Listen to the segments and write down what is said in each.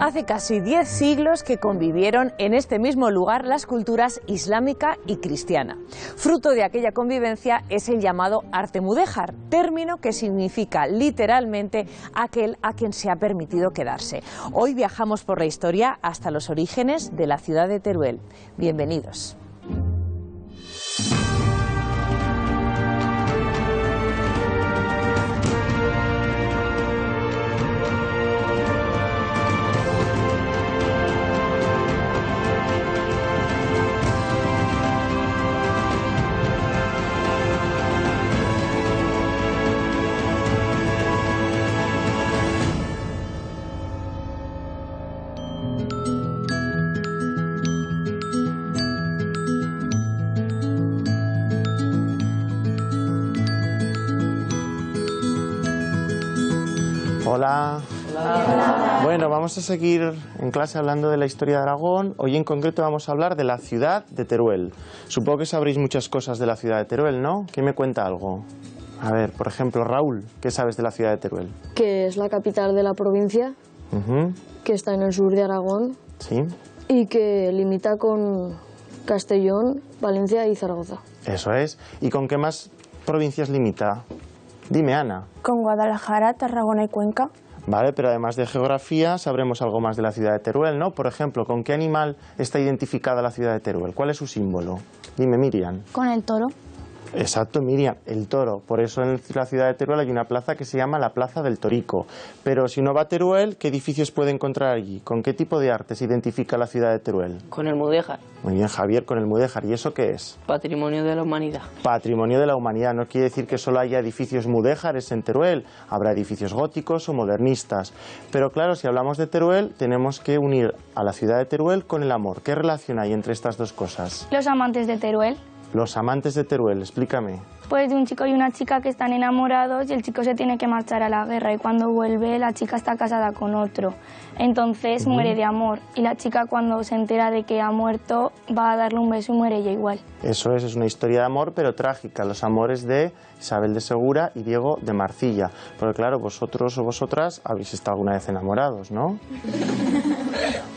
Hace casi 10 siglos que convivieron en este mismo lugar las culturas islámica y cristiana. Fruto de aquella convivencia es el llamado arte mudéjar, término que significa literalmente aquel a quien se ha permitido quedarse. Hoy viajamos por la historia hasta los orígenes de la ciudad de Teruel. Bienvenidos. Hola. Hola. Bueno, vamos a seguir en clase hablando de la historia de Aragón. Hoy en concreto vamos a hablar de la ciudad de Teruel. Supongo que sabréis muchas cosas de la ciudad de Teruel, ¿no? ¿Quién me cuenta algo? A ver, por ejemplo, Raúl, ¿qué sabes de la ciudad de Teruel? Que es la capital de la provincia, que está en el sur de Aragón, sí, y que limita con Castellón, Valencia y Zaragoza. Eso es. ¿Y con qué más provincias limita? Dime, Ana. Con Guadalajara, Tarragona y Cuenca. Vale, pero además de geografía sabremos algo más de la ciudad de Teruel, ¿no? Por ejemplo, ¿con qué animal está identificada la ciudad de Teruel? ¿Cuál es su símbolo? Dime, Miriam. Con el toro. Exacto, Miriam, el toro. Por eso en la ciudad de Teruel hay una plaza que se llama la Plaza del Torico. Pero si no va a Teruel, ¿qué edificios puede encontrar allí? ¿Con qué tipo de arte se identifica la ciudad de Teruel? Con el mudéjar. Muy bien, Javier, con el mudéjar. ¿Y eso qué es? Patrimonio de la humanidad. Patrimonio de la humanidad. No quiere decir que solo haya edificios mudéjares en Teruel. Habrá edificios góticos o modernistas. Pero claro, si hablamos de Teruel, tenemos que unir a la ciudad de Teruel con el amor. ¿Qué relación hay entre estas dos cosas? Los amantes de Teruel. Los amantes de Teruel, explícame. Pues de un chico y una chica que están enamorados y el chico se tiene que marchar a la guerra y cuando vuelve la chica está casada con otro. Entonces muere de amor y la chica cuando se entera de que ha muerto va a darle un beso y muere ella igual. Eso es una historia de amor pero trágica, los amores de Isabel de Segura y Diego de Marcilla. Porque claro, vosotros o vosotras habéis estado alguna vez enamorados, ¿no?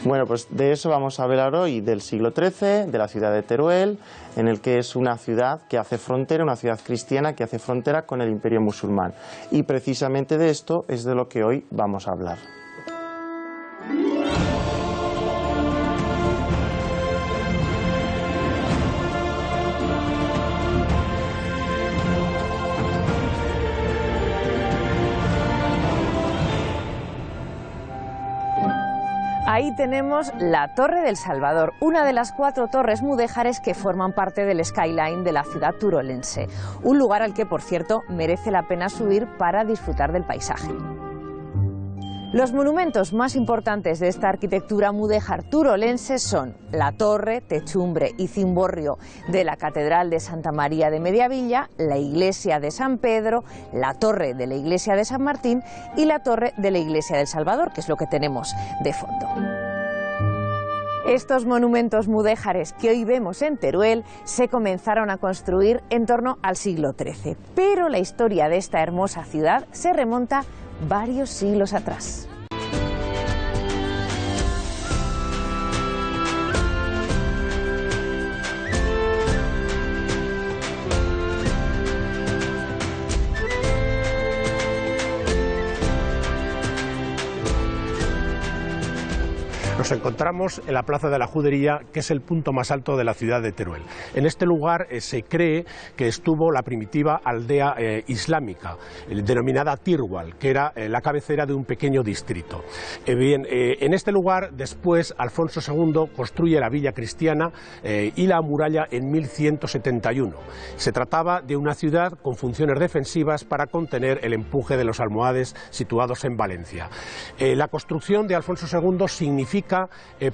Bueno, pues de eso vamos a hablar hoy, del siglo XIII, de la ciudad de Teruel, en el que es una ciudad que hace frontera, una ciudad cristiana que hace frontera con el imperio musulmán. Y precisamente de esto es de lo que hoy vamos a hablar. Ahí tenemos la Torre del Salvador, una de las 4 torres mudéjares que forman parte del skyline de la ciudad turolense. Un lugar al que, por cierto, merece la pena subir para disfrutar del paisaje. Los monumentos más importantes de esta arquitectura mudéjar turolense son la torre, techumbre y cimborrio de la Catedral de Santa María de Mediavilla, la iglesia de San Pedro, la torre de la iglesia de San Martín y la torre de la iglesia del Salvador, que es lo que tenemos de fondo. Estos monumentos mudéjares que hoy vemos en Teruel se comenzaron a construir en torno al siglo XIII, pero la historia de esta hermosa ciudad se remonta varios siglos atrás. Nos encontramos en la Plaza de la Judería, que es el punto más alto de la ciudad de Teruel. En este lugar se cree que estuvo la primitiva aldea islámica, denominada Tirwal, que era la cabecera de un pequeño distrito. En este lugar, después, Alfonso II construye la villa cristiana y la muralla en 1171. Se trataba de una ciudad con funciones defensivas para contener el empuje de los almohades situados en Valencia. La construcción de Alfonso II significa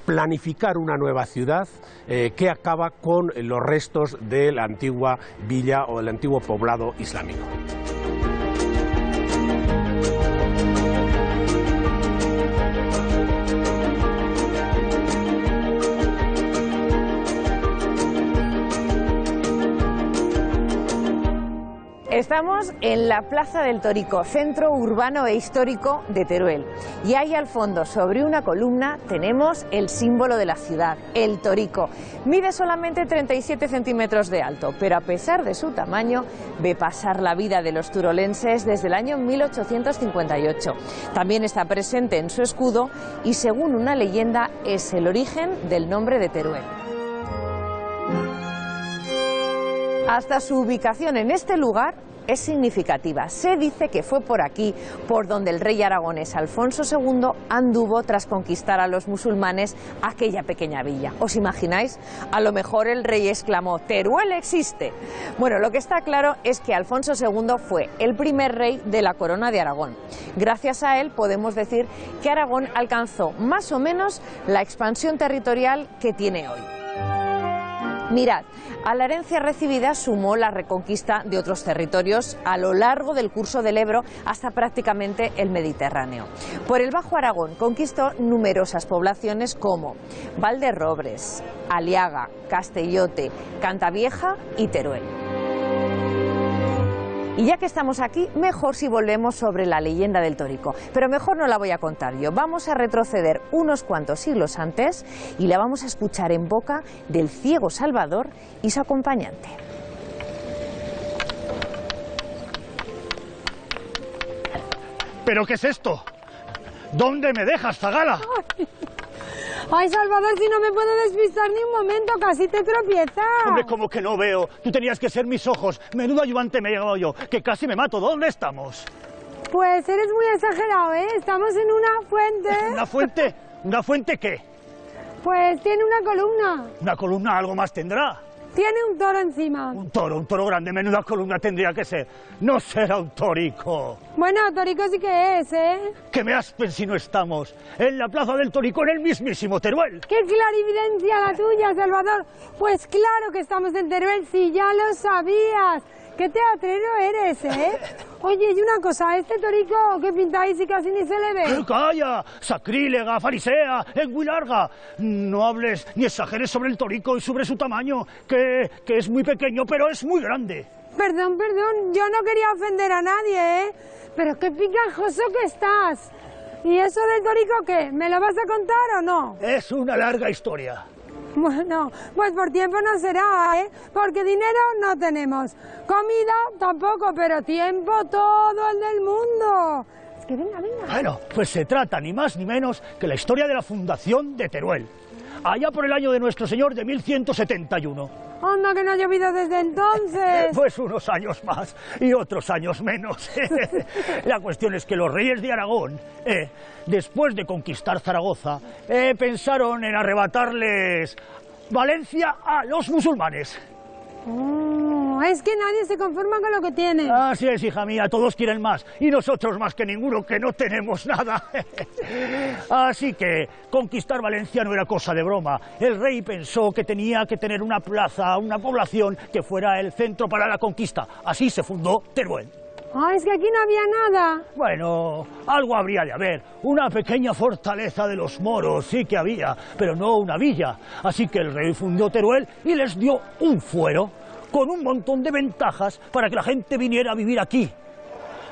planificar una nueva ciudad que acaba con los restos de la antigua villa o del antiguo poblado islámico. Esta Estamos en la Plaza del Torico, centro urbano e histórico de Teruel. Y ahí al fondo, sobre una columna, tenemos el símbolo de la ciudad, el torico. Mide solamente 37 centímetros de alto, pero a pesar de su tamaño, ve pasar la vida de los turolenses desde el año 1858. También está presente en su escudo y, según una leyenda, es el origen del nombre de Teruel. Hasta su ubicación en este lugar es significativa. Se dice que fue por aquí por donde el rey aragonés Alfonso II anduvo tras conquistar a los musulmanes aquella pequeña villa. ¿Os imagináis? A lo mejor el rey exclamó: «¡Teruel existe!». Bueno, lo que está claro es que Alfonso II fue el primer rey de la corona de Aragón. Gracias a él podemos decir que Aragón alcanzó más o menos la expansión territorial que tiene hoy. Mirad, a la herencia recibida sumó la reconquista de otros territorios a lo largo del curso del Ebro hasta prácticamente el Mediterráneo. Por el Bajo Aragón conquistó numerosas poblaciones como Valderrobres, Aliaga, Castellote, Cantavieja y Teruel. Y ya que estamos aquí, mejor si volvemos sobre la leyenda del Torico. Pero mejor no la voy a contar yo. Vamos a retroceder unos cuantos siglos antes y la vamos a escuchar en boca del ciego Salvador y su acompañante. ¿Pero qué es esto? ¿Dónde me dejas, Zagala? Ay, Salvador, si no me puedo despistar ni un momento, casi te tropiezas. Hombre, como que no veo. Tú tenías que ser mis ojos. Menudo ayudante me he llevado yo, que casi me mato. ¿Dónde estamos? Pues eres muy exagerado, ¿eh? Estamos en una fuente. ¿Una fuente? ¿Una fuente qué? Pues tiene una columna. ¿Una columna algo más tendrá? Tiene un toro encima. Un toro grande, menuda columna tendría que ser. No será un torico. Bueno, torico sí que es, ¿eh? Que me aspen si no estamos en la plaza del Torico, en el mismísimo Teruel. ¡Qué clarividencia la tuya, Salvador! Pues claro que estamos en Teruel, si ya lo sabías. ¡Qué teatrero eres, eh! Oye, y una cosa, ¿este torico que pintáis y casi ni se le ve? ¡Calla! ¡Sacrílega, farisea, enguilarga! No hables ni exageres sobre el torico y sobre su tamaño, que es muy pequeño, pero es muy grande. Perdón, yo no quería ofender a nadie, ¿eh? Pero qué picajoso que estás. ¿Y eso del torico qué? ¿Me lo vas a contar o no? Es una larga historia. Bueno, pues por tiempo no será, ¿eh? Porque dinero no tenemos, comida tampoco, pero tiempo todo el del mundo. Es que venga. Bueno, pues se trata ni más ni menos que la historia de la fundación de Teruel, allá por el año de nuestro Señor de 1171. Anda, que no ha llovido desde entonces. Pues unos años más y otros años menos. La cuestión es que los reyes de Aragón, después de conquistar Zaragoza, pensaron en arrebatarles Valencia a los musulmanes. Oh, es que nadie se conforma con lo que tiene. Así es, hija mía, todos quieren más, y nosotros más que ninguno, que no tenemos nada. Así que conquistar Valencia no era cosa de broma. El rey pensó que tenía que tener una plaza, una población que fuera el centro para la conquista. Así se fundó Teruel. Ah, es que aquí no había nada. Bueno, algo habría de haber. Una pequeña fortaleza de los moros sí que había, pero no una villa. Así que el rey fundó Teruel y les dio un fuero con un montón de ventajas para que la gente viniera a vivir aquí,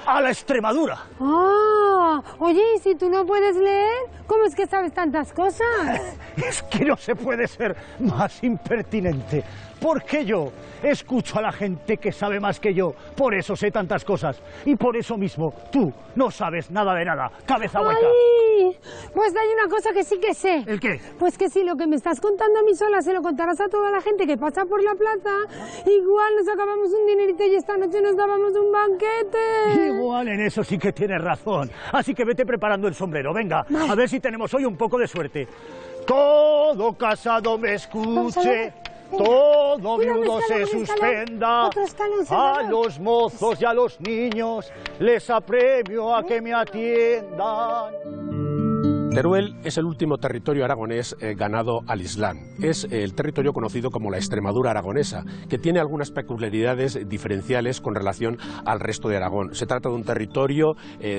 a la Extremadura. Ah, oye, ¿y si tú no puedes leer? ¿Cómo es que sabes tantas cosas? Es que no se puede ser más impertinente. Porque yo escucho a la gente que sabe más que yo, por eso sé tantas cosas. Y por eso mismo, tú no sabes nada de nada, cabeza hueca. ¡Ay! Pues hay una cosa que sí que sé. ¿El qué? Pues que si lo que me estás contando a mí sola se lo contarás a toda la gente que pasa por la plaza, igual nos sacábamos un dinerito y esta noche nos dábamos un banquete. Igual en eso sí que tienes razón. Así que vete preparando el sombrero, venga, a ver si tenemos hoy un poco de suerte. Todo casado me escuche. Todo viudo se suspenda, a los mozos y a los niños les apremio a que me atiendan. Teruel es el último territorio aragonés ganado al Islam. Es el territorio conocido como la Extremadura aragonesa, que tiene algunas peculiaridades diferenciales con relación al resto de Aragón. Se trata de un territorio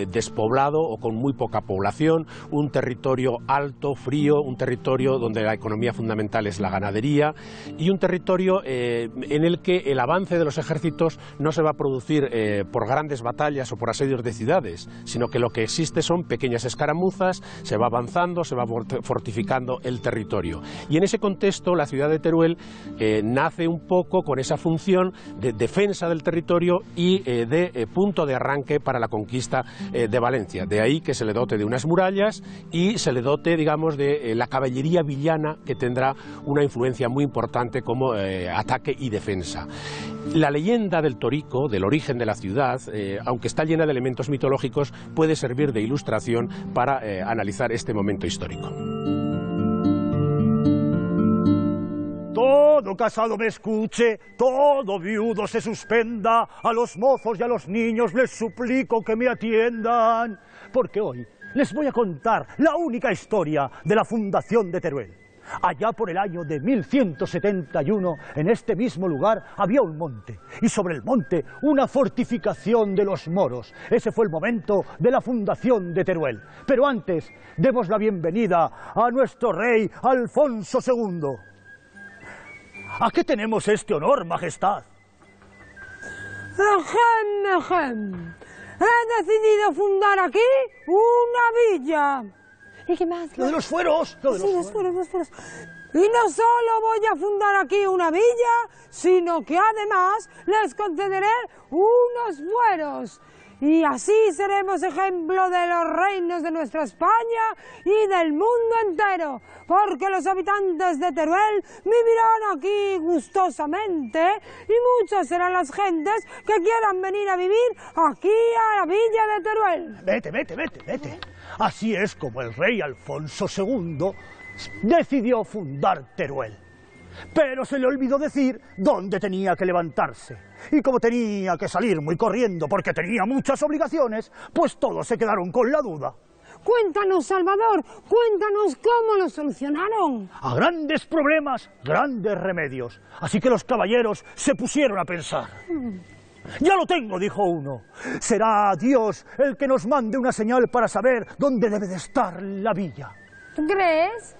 despoblado o con muy poca población, un territorio alto, frío, un territorio donde la economía fundamental es la ganadería y un territorio en el que el avance de los ejércitos no se va a producir por grandes batallas o por asedios de ciudades, sino que lo que existe son pequeñas escaramuzas, se va avanzando, se va fortificando el territorio. Y en ese contexto la ciudad de Teruel nace un poco con esa función de defensa del territorio y de punto de arranque para la conquista de Valencia. De ahí que se le dote de unas murallas y se le dote, digamos, de la caballería villana, que tendrá una influencia muy importante como ataque y defensa. La leyenda del Torico, del origen de la ciudad, aunque está llena de elementos mitológicos, puede servir de ilustración para analizar este momento histórico. Todo casado me escuche, todo viudo se suspenda, a los mozos y a los niños les suplico que me atiendan, porque hoy les voy a contar la única historia de la fundación de Teruel. Allá por el año de 1171, en este mismo lugar había un monte, y sobre el monte una fortificación de los moros. Ese fue el momento de la fundación de Teruel. Pero antes, demos la bienvenida a nuestro rey Alfonso II. ¿A qué tenemos este honor, majestad? He decidido fundar aquí una villa. ¿Y qué más? Lo de los fueros. Los fueros. Y no solo voy a fundar aquí una villa, sino que además les concederé unos fueros. Y así seremos ejemplo de los reinos de nuestra España y del mundo entero, porque los habitantes de Teruel vivirán aquí gustosamente y muchas serán las gentes que quieran venir a vivir aquí a la villa de Teruel. Vete. Así es como el rey Alfonso II decidió fundar Teruel. Pero se le olvidó decir dónde tenía que levantarse. Y como tenía que salir muy corriendo porque tenía muchas obligaciones, pues todos se quedaron con la duda. Cuéntanos, Salvador, cuéntanos cómo lo solucionaron. A grandes problemas, grandes remedios. Así que los caballeros se pusieron a pensar. Ya lo tengo, dijo uno. Será Dios el que nos mande una señal para saber dónde debe de estar la villa. ¿Tú crees?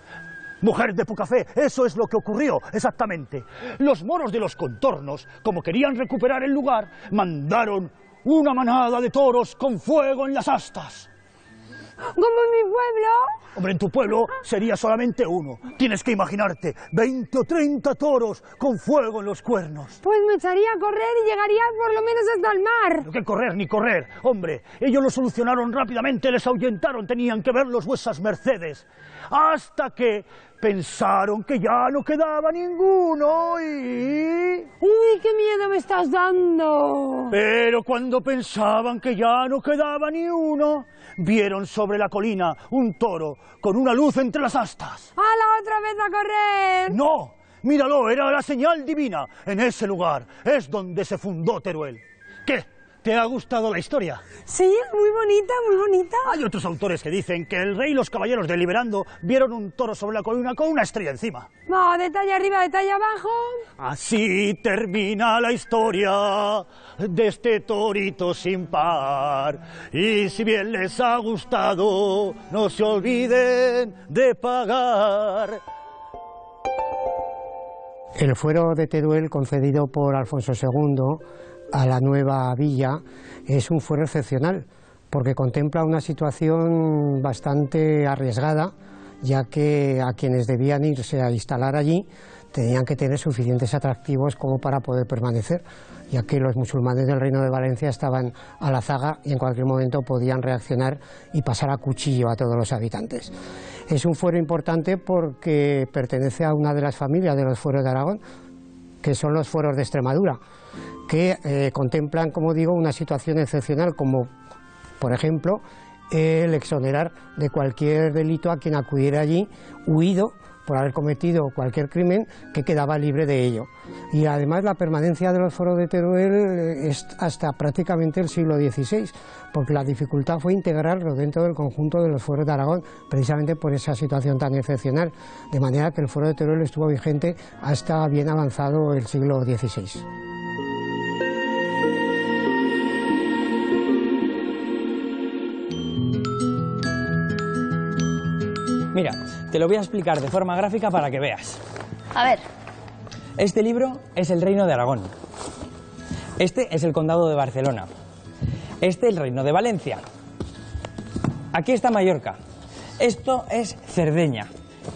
Mujer de poca fe, eso es lo que ocurrió, exactamente. Los moros de los contornos, como querían recuperar el lugar, mandaron una manada de toros con fuego en las astas. ¿Como en mi pueblo? Hombre, en tu pueblo sería solamente uno. Tienes que imaginarte 20 o 30 toros con fuego en los cuernos. Pues me echaría a correr y llegaría por lo menos hasta el mar. No, que correr ni correr. Hombre, ellos lo solucionaron rápidamente, les ahuyentaron, tenían que verlos vuesas mercedes. Hasta que pensaron que ya no quedaba ninguno y... ¡Uy, qué miedo me estás dando! Pero cuando pensaban que ya no quedaba ni uno, vieron sobre la colina un toro con una luz entre las astas. ¡Hala, otra vez a correr! ¡No! Míralo, era la señal divina. En ese lugar es donde se fundó Teruel. ¿Qué? ¿Te ha gustado la historia? Sí, muy bonita, muy bonita. Hay otros autores que dicen que el rey y los caballeros deliberando vieron un toro sobre la colina con una estrella encima. No, detalle arriba, detalle abajo. Así termina la historia de este torito sin par. Y si bien les ha gustado, no se olviden de pagar. El fuero de Teruel, concedido por Alfonso II a la nueva villa, es un fuero excepcional, porque contempla una situación bastante arriesgada, ya que a quienes debían irse a instalar allí tenían que tener suficientes atractivos como para poder permanecer, ya que los musulmanes del Reino de Valencia estaban a la zaga y en cualquier momento podían reaccionar y pasar a cuchillo a todos los habitantes. Es un fuero importante porque pertenece a una de las familias de los fueros de Aragón, que son los fueros de Extremadura, que contemplan, como digo, una situación excepcional, como por ejemplo el exonerar de cualquier delito a quien acudiera allí huido por haber cometido cualquier crimen, que quedaba libre de ello. Y además la permanencia de los foros de Teruel es hasta prácticamente el siglo XVI, porque la dificultad fue integrarlo dentro del conjunto de los foros de Aragón, precisamente por esa situación tan excepcional, de manera que el foro de Teruel estuvo vigente hasta bien avanzado el siglo XVI. Mira, te lo voy a explicar de forma gráfica para que veas. A ver. Este libro es el Reino de Aragón. Este es el Condado de Barcelona. Este el Reino de Valencia. Aquí está Mallorca. Esto es Cerdeña.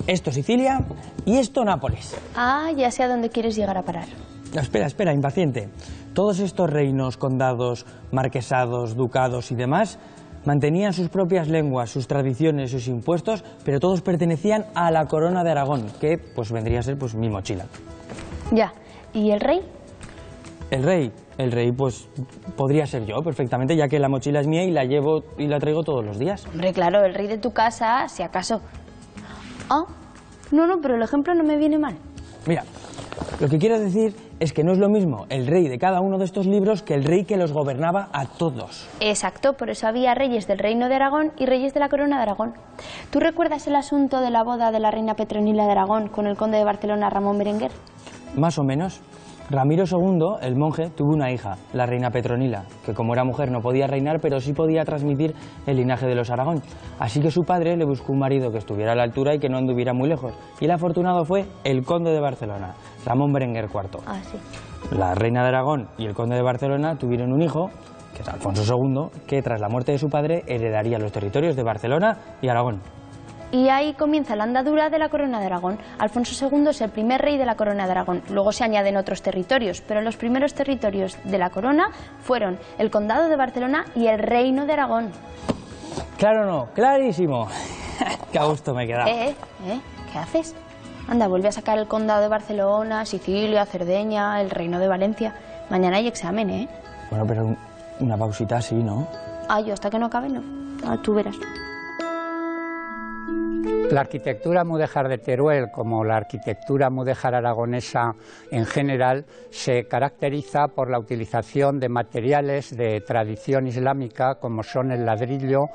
Esto Sicilia y esto Nápoles. Ah, ya sé a dónde quieres llegar a parar. Espera, espera, impaciente. Todos estos reinos, condados, marquesados, ducados y demás mantenían sus propias lenguas, sus tradiciones, sus impuestos, pero todos pertenecían a la corona de Aragón, que pues vendría a ser pues mi mochila. Ya, ¿y el rey? El rey pues podría ser yo perfectamente, ya que la mochila es mía y la llevo y la traigo todos los días. Hombre, claro, el rey de tu casa, si acaso. Ah, no, pero el ejemplo no me viene mal. Mira, lo que quiero decir es que no es lo mismo el rey de cada uno de estos libros que el rey que los gobernaba a todos. Exacto, por eso había reyes del Reino de Aragón y reyes de la Corona de Aragón. ¿Tú recuerdas el asunto de la boda de la reina Petronila de Aragón con el conde de Barcelona, Ramón Berenguer? Más o menos. Ramiro II, el monje, tuvo una hija, la reina Petronila, que como era mujer no podía reinar, pero sí podía transmitir el linaje de los Aragón. Así que su padre le buscó un marido que estuviera a la altura y que no anduviera muy lejos. Y el afortunado fue el conde de Barcelona, Ramón Berenguer IV. Ah, sí. La reina de Aragón y el conde de Barcelona tuvieron un hijo, que es Alfonso II, que tras la muerte de su padre heredaría los territorios de Barcelona y Aragón. Y ahí comienza la andadura de la Corona de Aragón. Alfonso II es el primer rey de la Corona de Aragón. Luego se añaden otros territorios, pero los primeros territorios de la corona fueron el Condado de Barcelona y el Reino de Aragón. Claro, no, clarísimo. Qué a gusto me he quedado. ¿Qué haces? Anda, vuelve a sacar el Condado de Barcelona, Sicilia, Cerdeña, el Reino de Valencia. Mañana hay examen, ¿eh? Bueno, pero una pausita sí, ¿no? Ah, yo hasta que no acabe, no. Ah, tú verás. La arquitectura mudéjar de Teruel, como la arquitectura mudéjar aragonesa en general, se caracteriza por la utilización de materiales de tradición islámica como son el ladrillo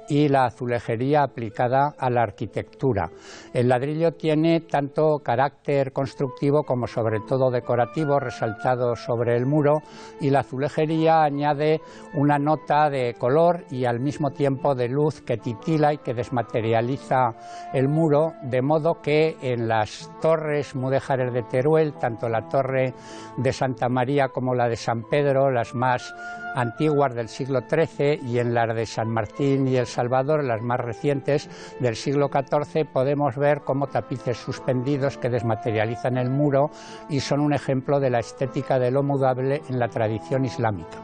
y la azulejería aplicada a la arquitectura. El ladrillo tiene tanto carácter constructivo como sobre todo decorativo, resaltado sobre el muro, y la azulejería añade una nota de color y al mismo tiempo de luz que titila y que desmaterializa el muro, de modo que en las torres mudéjares de Teruel, tanto la torre de Santa María como la de San Pedro, las más antiguas del siglo XIII, y en las de San Martín y El Salvador, las más recientes del siglo XIV, podemos ver como tapices suspendidos que desmaterializan el muro y son un ejemplo de la estética de lo mudable en la tradición islámica.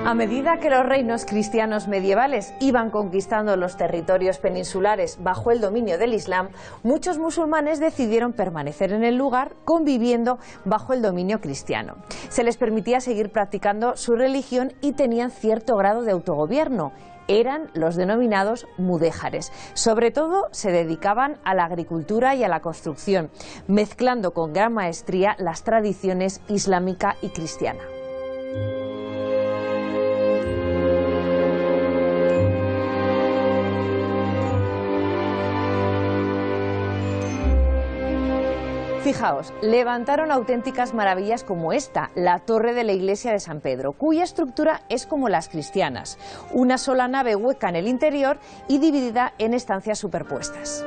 A medida que los reinos cristianos medievales iban conquistando los territorios peninsulares bajo el dominio del Islam, muchos musulmanes decidieron permanecer en el lugar conviviendo bajo el dominio cristiano. Se les permitía seguir practicando su religión y tenían cierto grado de autogobierno. Eran los denominados mudéjares. Sobre todo se dedicaban a la agricultura y a la construcción, mezclando con gran maestría las tradiciones islámica y cristiana. Fijaos, levantaron auténticas maravillas como esta, la torre de la iglesia de San Pedro, cuya estructura es como las cristianas, una sola nave hueca en el interior y dividida en estancias superpuestas.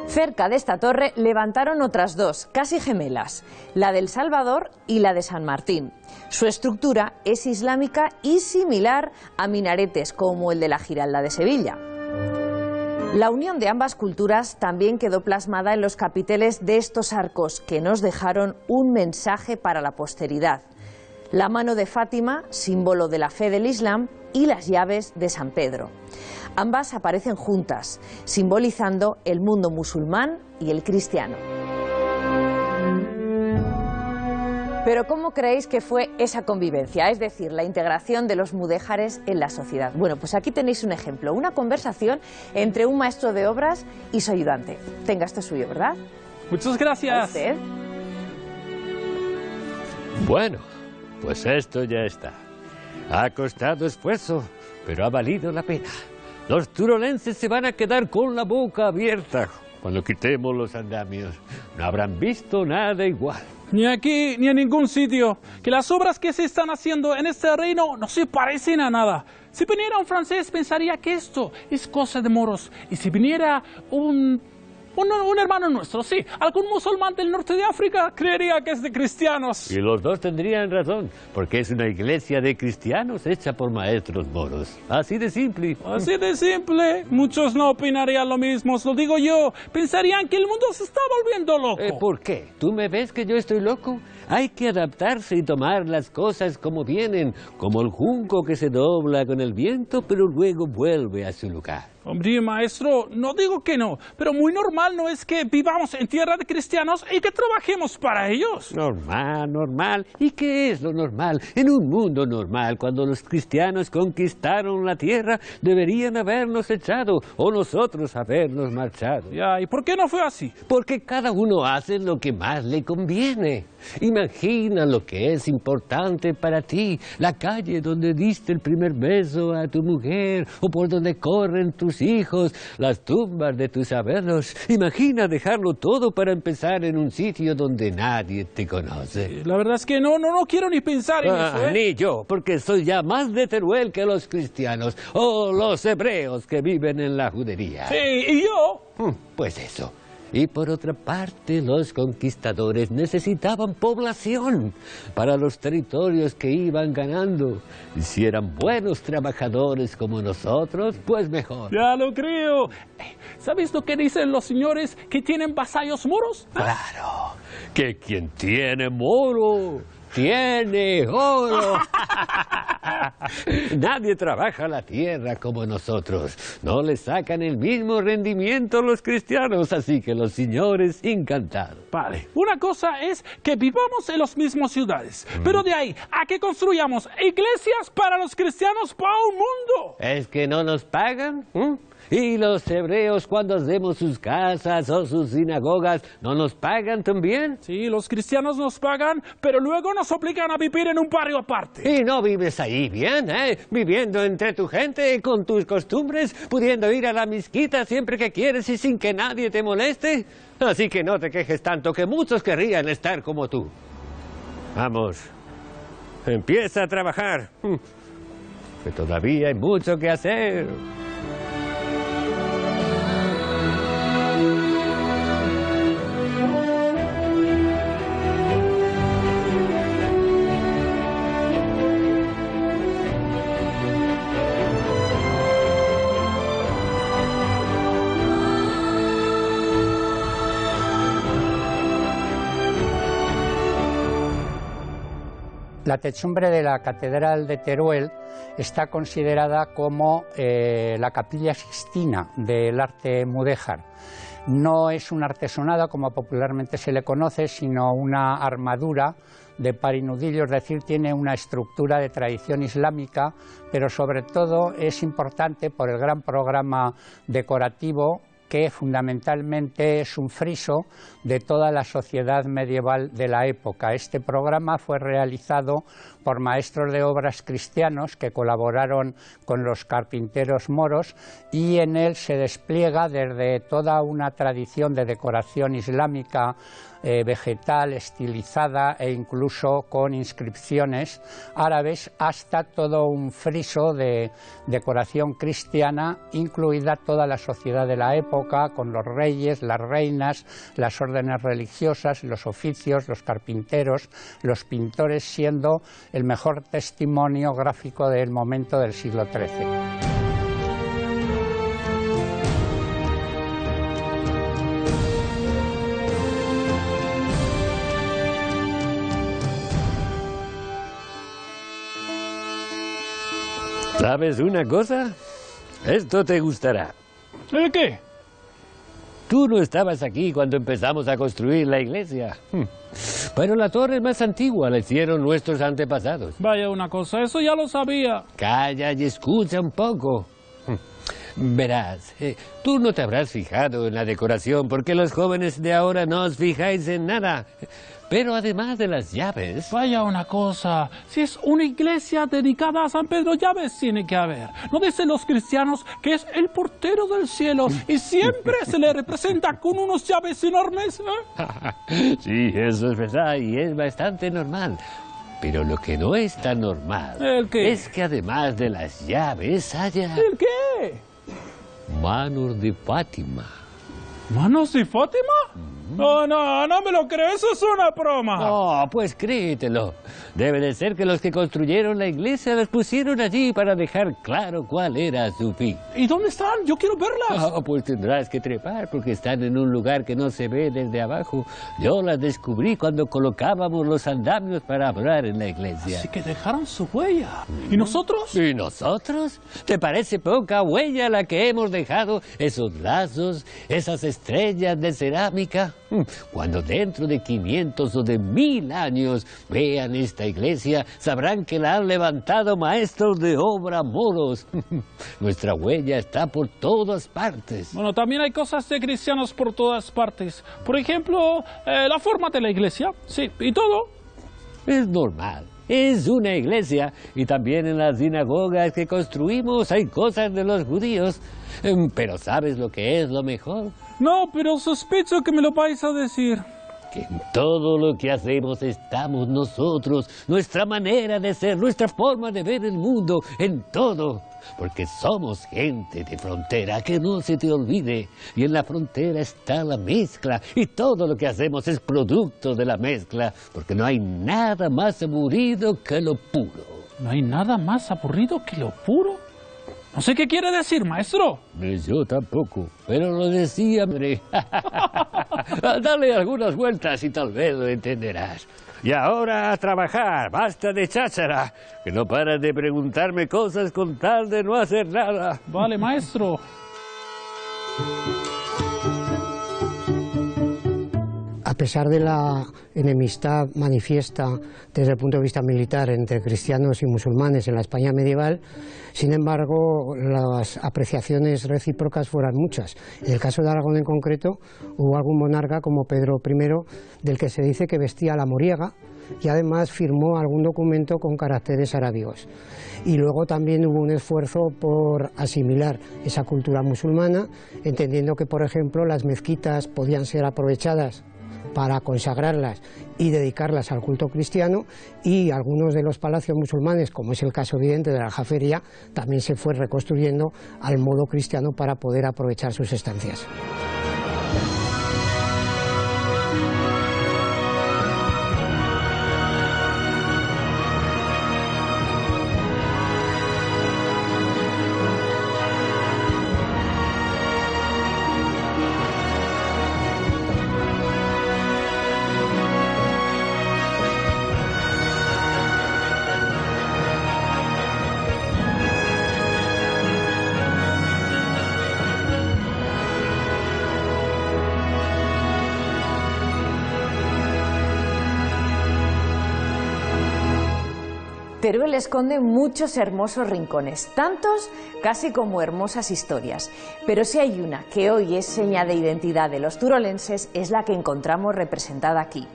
Cerca de esta torre levantaron otras dos, casi gemelas, la del Salvador y la de San Martín. Su estructura es islámica y similar a minaretes como el de la Giralda de Sevilla. La unión de ambas culturas también quedó plasmada en los capiteles de estos arcos, que nos dejaron un mensaje para la posteridad. la mano de Fátima, símbolo de la fe del Islam, y las llaves de San Pedro. Ambas aparecen juntas, simbolizando el mundo musulmán y el cristiano. Pero ¿cómo creéis que fue esa convivencia? Es decir, la integración de los mudéjares en la sociedad. Bueno, pues aquí tenéis un ejemplo, una conversación entre un maestro de obras y su ayudante. Tenga esto suyo, ¿verdad? Muchas gracias. ¿A usted? Bueno, pues esto ya está. Ha costado esfuerzo, pero ha valido la pena. Los turolenses se van a quedar con la boca abierta cuando quitemos los andamios. No habrán visto nada igual. Ni aquí ni en ningún sitio. Que las obras que se están haciendo en este reino no se parecen a nada. Si viniera un francés pensaría que esto es cosa de moros. Y si viniera un hermano nuestro, sí, algún musulmán del norte de África, creería que es de cristianos. Y los dos tendrían razón, porque es una iglesia de cristianos hecha por maestros moros. Así de simple. Así de simple. Muchos no opinarían lo mismo, os lo digo yo. Pensarían que el mundo se está volviendo loco. ¿Por qué? ¿Tú me ves que yo estoy loco? Hay que adaptarse y tomar las cosas como vienen, como el junco que se dobla con el viento, pero luego vuelve a su lugar. Hombre, maestro, no digo que no, pero muy normal no es que vivamos en tierra de cristianos y que trabajemos para ellos. Normal, normal. ¿Y qué es lo normal? En un mundo normal, cuando los cristianos conquistaron la tierra, deberían habernos echado o nosotros habernos marchado. Ya, ¿y por qué no fue así? Porque cada uno hace lo que más le conviene. Imagina lo que es importante para ti, la calle donde diste el primer beso a tu mujer o por donde corren tus hijos, las tumbas de tus abuelos. Imagina dejarlo todo para empezar en un sitio donde nadie te conoce. La verdad es que no quiero ni pensar en eso, ¿eh? Ni yo, porque soy ya más de Teruel que los cristianos o los hebreos que viven en la judería. Sí, ¿y yo? Pues eso. Y por otra parte, los conquistadores necesitaban población para los territorios que iban ganando. Y si eran buenos trabajadores como nosotros, pues mejor. Ya lo creo. ¿Sabes lo que dicen los señores que tienen vasallos moros? Claro, que quien tiene moro tiene oro. Nadie trabaja la tierra como nosotros. No le sacan el mismo rendimiento los cristianos, así que los señores encantados. Vale, una cosa es que vivamos en las mismas ciudades, pero de ahí a que construyamos iglesias para los cristianos para un mundo. ¿Es que no nos pagan? ¿Y los hebreos cuando hacemos sus casas o sus sinagogas no nos pagan también? Sí, los cristianos nos pagan, pero luego nos obligan a vivir en un barrio aparte. ¿Y no vives ahí bien, viviendo entre tu gente, con tus costumbres, pudiendo ir a la mezquita siempre que quieres y sin que nadie te moleste? Así que no te quejes tanto, que muchos querrían estar como tú. Vamos, empieza a trabajar, que todavía hay mucho que hacer. La techumbre de la Catedral de Teruel está considerada como la capilla sixtina del arte mudéjar. No es una artesonada como popularmente se le conoce, sino una armadura de par y nudillo, es decir, tiene una estructura de tradición islámica, pero sobre todo es importante por el gran programa decorativo que fundamentalmente es un friso de toda la sociedad medieval de la época. Este programa fue realizado por maestros de obras cristianos que colaboraron con los carpinteros moros y en él se despliega desde toda una tradición de decoración islámica vegetal, estilizada e incluso con inscripciones árabes, hasta todo un friso de decoración cristiana, incluida toda la sociedad de la época, con los reyes, las reinas, las órdenes religiosas, los oficios, los carpinteros, los pintores, siendo el mejor testimonio gráfico del momento del siglo XIII. ¿Sabes una cosa? Esto te gustará. ¿El qué? Tú no estabas aquí cuando empezamos a construir la iglesia. Pero la torre más antigua la hicieron nuestros antepasados. Vaya una cosa, eso ya lo sabía. Calla y escucha un poco. Verás, tú no te habrás fijado en la decoración porque los jóvenes de ahora no os fijáis en nada. Pero además de las llaves... Vaya una cosa, si es una iglesia dedicada a San Pedro, llaves tiene que haber. ¿No dicen los cristianos que es el portero del cielo y siempre se le representa con unos llaves enormes? Sí, eso es verdad y es bastante normal. Pero lo que no es tan normal ¿El qué? es que además de las llaves haya... ¿El qué? Manos de Fátima. ¿Manos de Fátima? No me lo creo, eso es una broma. No, pues créetelo. Debe de ser que los que construyeron la iglesia las pusieron allí para dejar claro cuál era su fin. ¿Y dónde están? Yo quiero verlas. Pues tendrás que trepar porque están en un lugar que no se ve desde abajo. Yo las descubrí cuando colocábamos los andamios para orar en la iglesia. Así que dejaron su huella. ¿Y nosotros? ¿Y nosotros? ¿Te parece poca huella la que hemos dejado? Esos lazos, esas estrellas de cerámica. Cuando dentro de 500 o de 1000 años vean esta iglesia, sabrán que la han levantado maestros de obra moros. Nuestra huella está por todas partes. Bueno, también hay cosas de cristianos por todas partes. Por ejemplo, la forma de la iglesia. Sí, y todo. Es normal. Es una iglesia y también en las sinagogas que construimos hay cosas de los judíos. Pero ¿sabes lo que es lo mejor? No, pero sospecho que me lo vais a decir. Que en todo lo que hacemos estamos nosotros, nuestra manera de ser, nuestra forma de ver el mundo, en todo. Porque somos gente de frontera, que no se te olvide. Y en la frontera está la mezcla, y todo lo que hacemos es producto de la mezcla, porque no hay nada más aburrido que lo puro. ¿No hay nada más aburrido que lo puro? No sé qué quiere decir, maestro. Yo tampoco, pero lo decía, hombre. Dale algunas vueltas y tal vez lo entenderás. Y ahora a trabajar, basta de cháchara, que no paras de preguntarme cosas con tal de no hacer nada. Vale, maestro. A pesar de la enemistad manifiesta desde el punto de vista militar entre cristianos y musulmanes en la España medieval, sin embargo, las apreciaciones recíprocas fueron muchas. En el caso de Aragón en concreto, hubo algún monarca como Pedro I, del que se dice que vestía la moriega y además firmó algún documento con caracteres arábigos. Y luego también hubo un esfuerzo por asimilar esa cultura musulmana, entendiendo que, por ejemplo, las mezquitas podían ser aprovechadas para consagrarlas y dedicarlas al culto cristiano, y algunos de los palacios musulmanes, como es el caso evidente de la Aljafería, también se fue reconstruyendo al modo cristiano para poder aprovechar sus estancias. Teruel esconde muchos hermosos rincones, tantos casi como hermosas historias. Pero si hay una que hoy es seña de identidad de los turolenses, es la que encontramos representada aquí.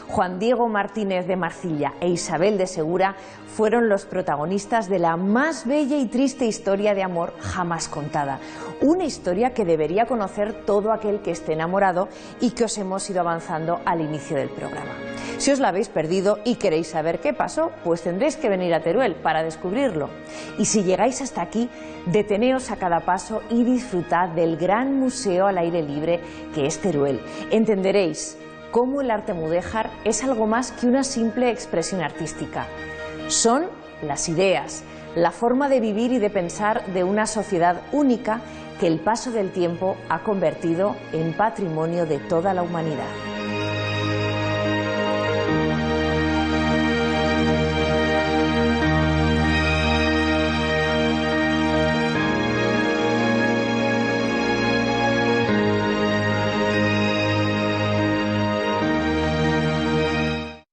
Juan Diego Martínez de Marcilla e Isabel de Segura fueron los protagonistas de la más bella y triste historia de amor jamás contada. Una historia que debería conocer todo aquel que esté enamorado y que os hemos ido avanzando al inicio del programa. Si os la habéis perdido y queréis saber qué pasó, pues tendréis que venir a Teruel para descubrirlo. Y si llegáis hasta aquí, deteneos a cada paso y disfrutad del gran museo al aire libre que es Teruel. Entenderéis cómo el arte mudéjar es algo más que una simple expresión artística. Son las ideas, la forma de vivir y de pensar de una sociedad única que el paso del tiempo ha convertido en patrimonio de toda la humanidad.